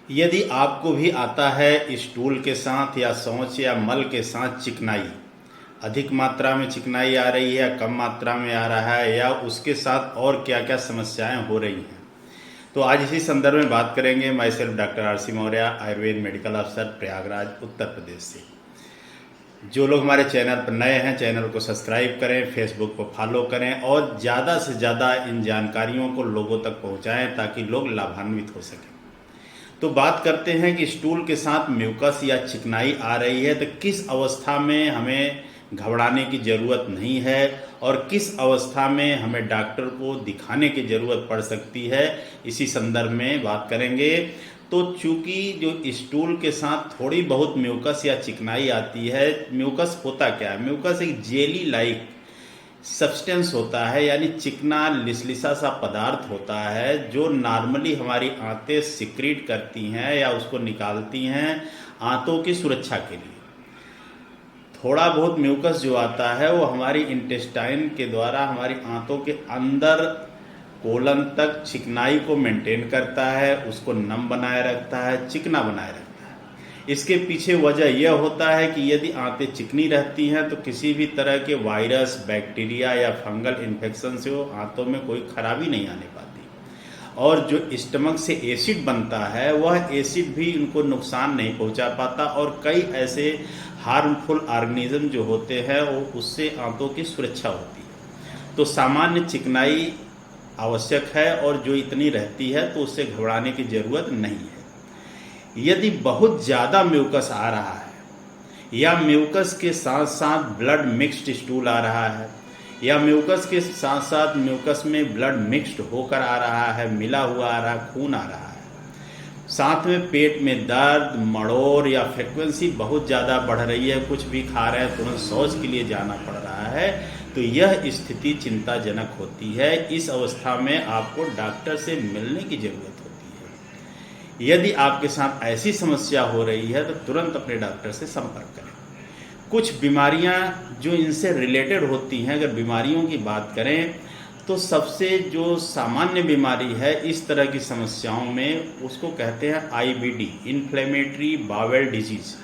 यदि आपको भी आता है स्टूल के साथ या शौच या मल के साथ चिकनाई, अधिक मात्रा में चिकनाई आ रही है, कम मात्रा में आ रहा है, या उसके साथ और क्या क्या समस्याएं हो रही हैं, तो आज इसी संदर्भ में बात करेंगे। मैं सिर्फ doctor RC. Maurya, Ayurveda medical अफसर, प्रयागराज, उत्तर प्रदेश से। जो लोग हमारे चैनल पर नए हैं, चैनल को सब्सक्राइब करें, फेसबुक को फॉलो करें और ज़्यादा से ज़्यादा इन जानकारियों को लोगों तक पहुँचाएँ ताकि लोग लाभान्वित हो सकें। तो बात करते हैं कि स्टूल के साथ म्यूकस या चिकनाई आ रही है तो किस अवस्था में हमें घबराने की ज़रूरत नहीं है और किस अवस्था में हमें डॉक्टर को दिखाने की ज़रूरत पड़ सकती है, इसी संदर्भ में बात करेंगे। तो चूंकि जो स्टूल के साथ थोड़ी बहुत म्यूकस या चिकनाई आती है, म्यूकस होता क्या है? म्यूकस एक जेली लाइक सब्सटेंस होता है, यानी चिकना लिसलिसा सा पदार्थ होता है जो नॉर्मली हमारी आंतें सिक्रीट करती हैं या उसको निकालती हैं आंतों की सुरक्षा के लिए। थोड़ा बहुत म्यूकस जो आता है वो हमारी इंटेस्टाइन के द्वारा हमारी आंतों के अंदर कोलन तक चिकनाई को मेंटेन करता है, उसको नम बनाए रखता है, चिकना बनाए रखता है। इसके पीछे वजह यह होता है कि यदि आंतें चिकनी रहती हैं तो किसी भी तरह के वायरस, बैक्टीरिया या फंगल इन्फेक्शन से वो आंतों में कोई खराबी नहीं आने पाती। और जो स्टमक से एसिड बनता है वह एसिड भी उनको नुकसान नहीं पहुंचा पाता और कई ऐसे हार्मफुल ऑर्गेनिज्म जो होते हैं वो उससे आंतों की सुरक्षा होती है। तो सामान्य चिकनाई आवश्यक है और जो इतनी रहती है तो उससे घबराने की ज़रूरत नहीं है। यदि बहुत ज़्यादा म्यूकस आ रहा है या म्यूकस के साथ साथ ब्लड मिक्स्ड स्टूल आ रहा है या म्यूकस के साथ साथ म्यूकस में ब्लड मिक्स्ड होकर आ रहा है, मिला हुआ आ रहा है, खून आ रहा है, साथ में पेट में दर्द, मड़ोर या फ्रिक्वेंसी बहुत ज़्यादा बढ़ रही है, कुछ भी खा रहे हैं तुरंत शौच के लिए जाना पड़ रहा है, तो यह स्थिति चिंताजनक होती है। इस अवस्था में आपको डॉक्टर से मिलने की ज़रूरत होती है। यदि आपके साथ ऐसी समस्या हो रही है तो तुरंत अपने डॉक्टर से संपर्क करें। कुछ बीमारियां जो इनसे रिलेटेड होती हैं, अगर बीमारियों की बात करें तो सबसे जो सामान्य बीमारी है इस तरह की समस्याओं में उसको कहते हैं IBD, इन्फ्लेमेटरी बावेल डिजीज।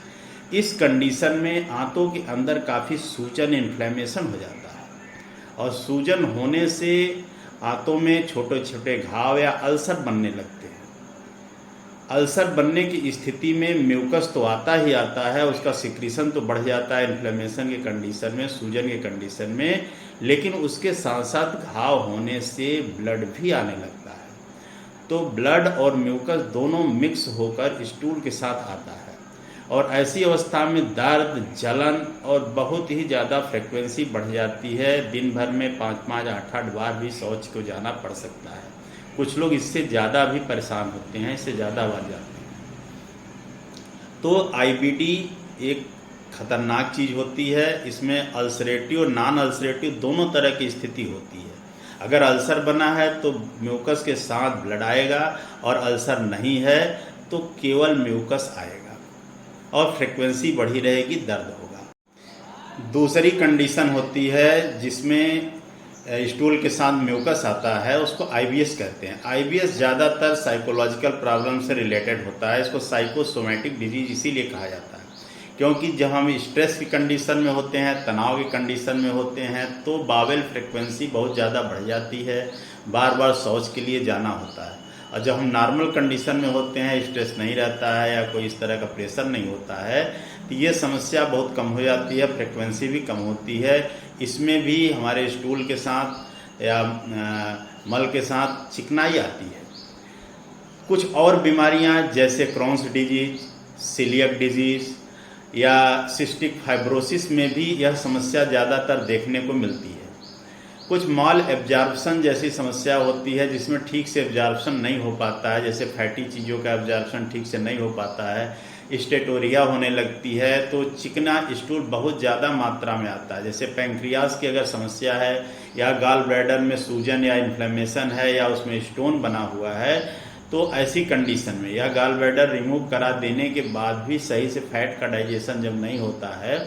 इस कंडीशन में आंतों के अंदर काफ़ी सूजन, इन्फ्लेमेशन हो जाता है और सूजन होने से आंतों में छोटे छोटे घाव या अल्सर बनने लगते हैं। अल्सर बनने की स्थिति में म्यूकस तो आता ही आता है, उसका सिक्रीशन तो बढ़ जाता है इन्फ्लेमेशन के कंडीशन में, सूजन के कंडीशन में, लेकिन उसके साथ साथ घाव होने से ब्लड भी आने लगता है। तो ब्लड और म्यूकस दोनों मिक्स होकर स्टूल के साथ आता है और ऐसी अवस्था में दर्द, जलन और बहुत ही ज़्यादा फ्रिक्वेंसी बढ़ जाती है। दिन भर में 5-5, 8-8 बार भी शौच को जाना पड़ सकता है। कुछ लोग इससे ज़्यादा भी परेशान होते हैं, इससे ज़्यादा बार जाते हैं। तो IBD एक खतरनाक चीज़ होती है। इसमें अल्सरेटिव और नॉन अल्सरेटिव दोनों तरह की स्थिति होती है। अगर अल्सर बना है तो म्यूकस के साथ ब्लड आएगा और अल्सर नहीं है तो केवल म्यूकस आएगा और फ्रिक्वेंसी बढ़ी रहेगी, दर्द होगा। दूसरी कंडीशन होती है जिसमें स्टूल के साथ म्यूकस आता है, उसको IBS कहते हैं। IBS ज़्यादातर साइकोलॉजिकल प्रॉब्लम से रिलेटेड होता है। इसको साइकोसोमैटिक डिजीज इसीलिए कहा जाता है क्योंकि जब हम स्ट्रेस की कंडीशन में होते हैं, तनाव की कंडीशन में होते हैं तो बावेल फ्रिक्वेंसी बहुत ज़्यादा बढ़ जाती है, बार बार शौच के लिए जाना होता है। और जब हम नॉर्मल कंडीशन में होते हैं, स्ट्रेस नहीं रहता है या कोई इस तरह का प्रेशर नहीं होता है, तो ये समस्या बहुत कम हो जाती है, फ्रिक्वेंसी भी कम होती है। इसमें भी हमारे स्टूल के साथ या मल के साथ चिकनाई आती है। कुछ और बीमारियां जैसे क्रॉन्स डिजीज, सीलियक डिजीज या सिस्टिक फाइब्रोसिस में भी यह समस्या ज़्यादातर देखने को मिलती है। कुछ माल एब्जॉर्प्शन जैसी समस्या होती है जिसमें ठीक से एब्जॉर्प्शन नहीं हो पाता है, जैसे फैटी चीज़ों का एब्जॉर्प्शन ठीक से नहीं हो पाता है, स्टेटोरिया होने लगती है, तो चिकना स्टूल बहुत ज़्यादा मात्रा में आता है। जैसे पैंक्रियाज की अगर समस्या है या गॉल ब्लैडर में सूजन या इन्फ्लेमेशन है या उसमें स्टोन बना हुआ है, तो ऐसी कंडीशन में या गॉल ब्लैडर रिमूव करा देने के बाद भी सही से फैट का डाइजेशन जब नहीं होता है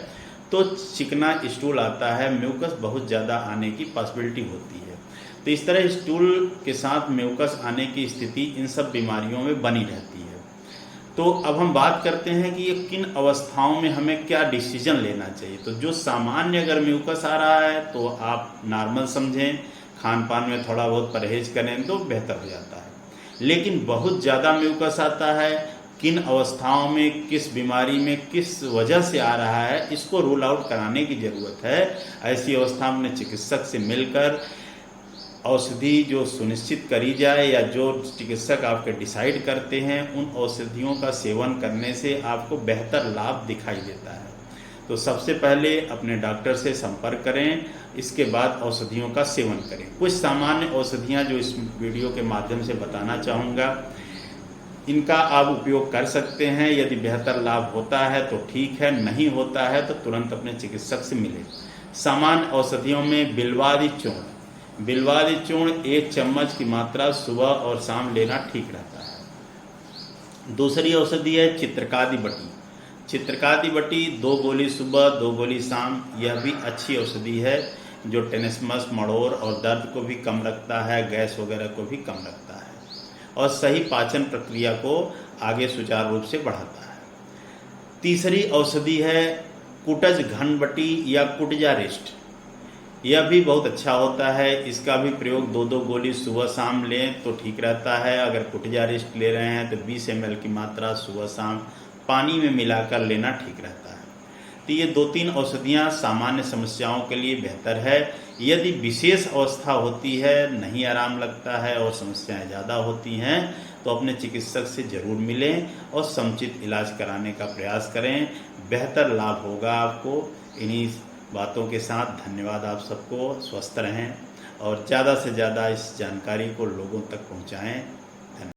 तो चिकना स्टूल आता है, म्यूकस बहुत ज़्यादा आने की पॉसिबिलिटी होती है। तो इस तरह स्टूल के साथ म्यूकस आने की स्थिति इन सब बीमारियों में बनी रहती है। तो अब हम बात करते हैं कि ये किन अवस्थाओं में हमें क्या डिसीजन लेना चाहिए। तो जो सामान्य अगर म्यूकस आ रहा है तो आप नॉर्मल समझें, खान पान में थोड़ा बहुत परहेज करें तो बेहतर हो जाता है। लेकिन बहुत ज़्यादा म्यूकस आता है, किन अवस्थाओं में, किस बीमारी में, किस वजह से आ रहा है, इसको रूल आउट कराने की ज़रूरत है। ऐसी अवस्था में अपने चिकित्सक से मिलकर औषधि जो सुनिश्चित करी जाए या जो चिकित्सक आपके डिसाइड करते हैं, उन औषधियों का सेवन करने से आपको बेहतर लाभ दिखाई देता है। तो सबसे पहले अपने डॉक्टर से संपर्क करें, इसके बाद औषधियों का सेवन करें। कुछ सामान्य औषधियाँ जो इस वीडियो के माध्यम से बताना चाहूँगा, इनका आप उपयोग कर सकते हैं। यदि बेहतर लाभ होता है तो ठीक है, नहीं होता है तो तुरंत अपने चिकित्सक से मिलें। सामान्य औषधियों में बिल्वादि चूर्ण, बिल्वादि चूर्ण 1 चम्मच की मात्रा सुबह और शाम लेना ठीक रहता है। दूसरी औषधि है चित्रकादि बटी। चित्रकादि बटी 2 गोली सुबह 2 गोली शाम, यह भी अच्छी औषधि है जो टेनिसमस, मड़ोर और दर्द को भी कम रखता है, गैस वगैरह को भी कम रखता है और सही पाचन प्रक्रिया को आगे सुचारू रूप से बढ़ाता है। तीसरी औषधि है कुटज घन बटी या कुटजारिस्ट। यह भी बहुत अच्छा होता है, इसका भी प्रयोग 2-2 गोली सुबह शाम लें तो ठीक रहता है। अगर कुटजारिस्ट ले रहे हैं तो 20 ml की मात्रा सुबह शाम पानी में मिलाकर लेना ठीक रहता है। तो ये 2-3 औषधियाँ सामान्य समस्याओं के लिए बेहतर है। यदि विशेष अवस्था होती है, नहीं आराम लगता है और समस्याएं ज़्यादा होती हैं तो अपने चिकित्सक से ज़रूर मिलें और समुचित इलाज कराने का प्रयास करें, बेहतर लाभ होगा आपको। इन्हीं बातों के साथ धन्यवाद आप सबको, स्वस्थ रहें और ज़्यादा से ज़्यादा इस जानकारी को लोगों तक पहुँचाएँ।